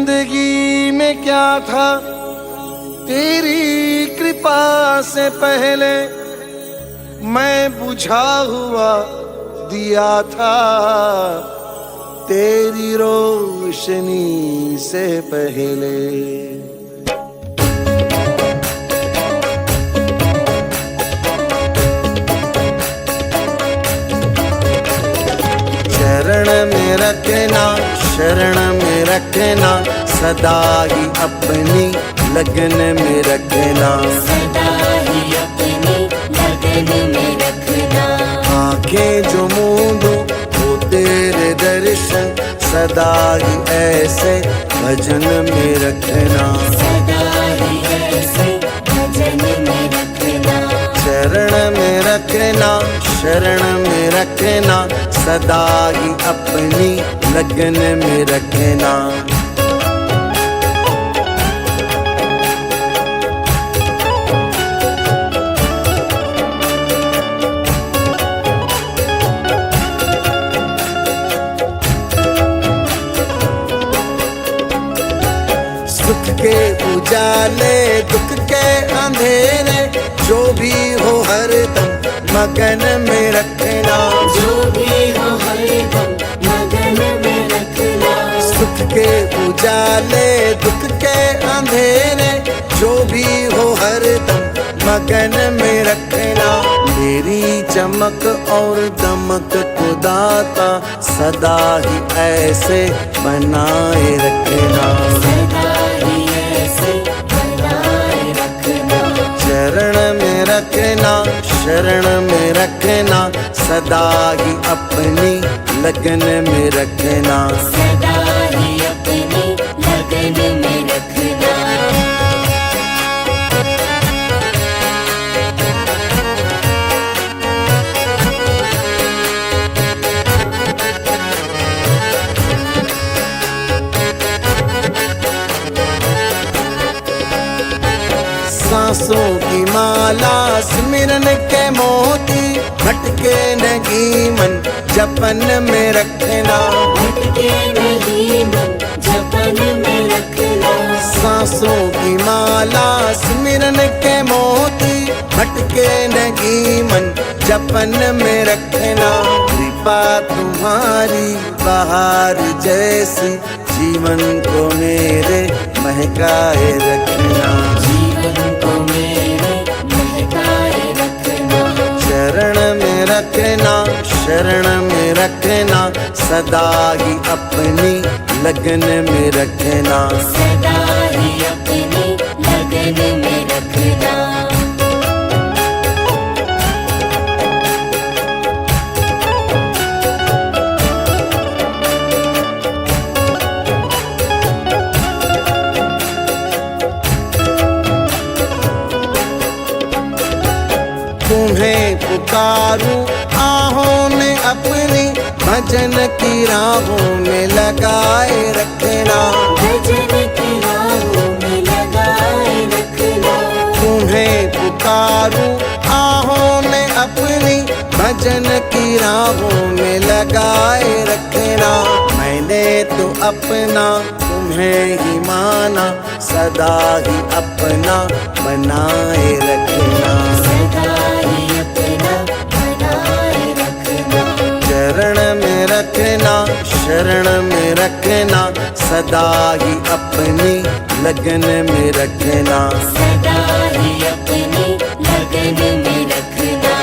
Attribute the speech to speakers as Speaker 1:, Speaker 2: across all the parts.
Speaker 1: जिंदगी में क्या था तेरी कृपा से पहले, मैं बुझा हुआ दिया था तेरी रोशनी से पहले। शरण में रखना, शरण में रखना, सदा ही अपनी लगन में रखना,
Speaker 2: सदा ही अपनी लगन में रखना।
Speaker 1: आंखें जो मूंदूं वो तेरे दर्शन, सदा ही ऐसे भजन में रखना,
Speaker 2: सदा ही ऐसे भजन में रखना।
Speaker 1: शरण में रखना, शरण में रखना, सदा ही अपनी लगन में रखना। सुख के उजाले दुख के अंधेरे, जो भी हो हरदम मगन में रखना,
Speaker 2: जो भी हो हरदम मगन में रखना।
Speaker 1: सुख के उजाले दुख के अंधेरे, जो भी हो हरदम मगन में रखना। मेरी चमक और दमक को दाता सदा ही ऐसे बनाए रखना,
Speaker 2: सदा ही ऐसे बनाए रखना।
Speaker 1: शरण में रखना, शरण में रखना, सदा ही अपनी लगन में रखना,
Speaker 2: सदा ही अपनी लगन में रखना।
Speaker 1: सांसों की माला सिमरन के मोती, भटके नहीं मन जपन में रखना,
Speaker 2: भटके नहीं मन जपन में रखना।
Speaker 1: सांसों की माला सिमरन के मोती, भटके नहीं मन जपन में रखना। कृपा तुम्हारी बहार जैसी, जीवन को मेरे महकाए रखना,
Speaker 2: जीवन को मेरे महकाए रखना।
Speaker 1: शरण में रखना, शरण में रखना, सदा ही अपनी लगन में रखना,
Speaker 2: सदा ही अपनी लगन में रखना।
Speaker 1: तुम्हें पुकारूं आहों में अपनी, भजन की राहों में लगाए रखना,
Speaker 2: भजन की राहों में लगाए रखना।
Speaker 1: तुम्हें पुकारूं आहों में अपनी, भजन की राहों में लगाए रखना। मैंने तो अपना तुम्हें ही माना, सदा ही अपना बनाए रखना,
Speaker 2: सदा ही अपना बनाए रखना।
Speaker 1: शरण में रखना, शरण में रखना, सदा ही अपनी लगन में रखना,
Speaker 2: सदा ही अपनी लगन में रखना।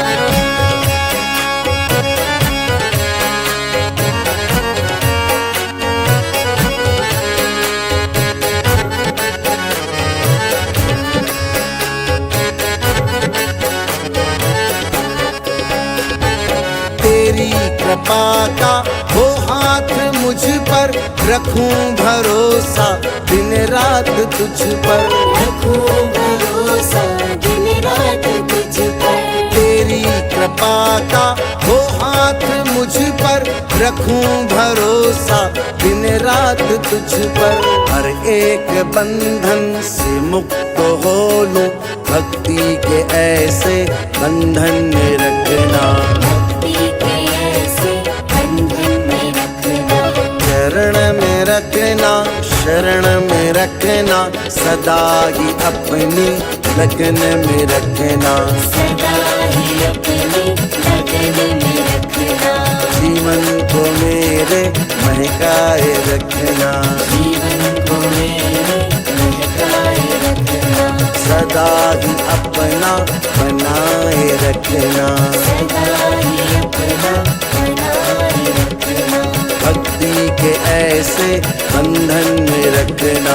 Speaker 1: तेरी कृपा का हो हाथ मुझ पर, रखूं भरोसा दिन रात तुझ पर,
Speaker 2: रखूं भरोसा दिन रात तुझ पर।
Speaker 1: तेरी कृपा का हो हाथ मुझ पर, रखूं भरोसा दिन रात तुझ पर। हर एक बंधन से मुक्त हो लूं, भक्ति के ऐसे बंधन में रखना,
Speaker 2: भक्ति के ऐसे बंधन में रखना।
Speaker 1: शरण में रखना, शरण में रखना, सदा ही अपनी लगन में रखना,
Speaker 2: सदा ही अपनी लगन में रखना,
Speaker 1: जीवन को मेरे महकाए रखना,
Speaker 2: जीवन को मेरे महकाए रखना,
Speaker 1: सदा ही अपना बनाए रखना,
Speaker 2: सदा ही अपना बनाए रखना,
Speaker 1: भक्ति के ऐसे बंधन में रखना,